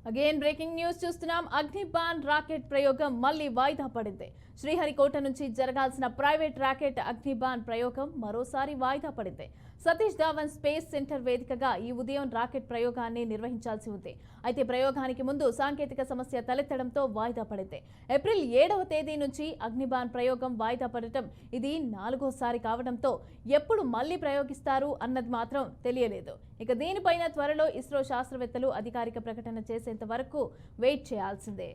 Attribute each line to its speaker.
Speaker 1: Again breaking news చూస్తున్నాం. Agnibaan rocket ప్రయోగం మళ్లీ వాయిదా పడింది. శ్రీహరికోట నుంచి జరగాల్సిన ప్రైవేట్ రాకెట్ అగ్నిబాన్ ప్రయోగం మరోసారి వాయిదా పడింది. సతీష్ ధావన్ స్పేస్ సెంటర్ వేదికగా ఈ ఉదయం రాకెట్ ప్రయోగాన్ని నిర్వహించాల్సి ఉంది. అయితే ప్రయోగానికి ముందు సాంకేతిక సమస్య తలెత్తడంతో వాయిదా పడింది. ఏప్రిల్ 7వ తేదీ నుంచి అగ్నిబాన్ ప్రయోగం వాయిదా పడటం ఇది 4వసారి కావడంతో ఎప్పుడు మళ్లీ ప్రయోగిస్తారు అన్నది మాత్రం తెలియలేదు. ఇక దీనిపైన త్వరలో ఇస్రో శాస్త్రవేత్తలు అధికారిక ప్రకటన చేసేంత వరకు వెయిట్ చేయాల్సిందే.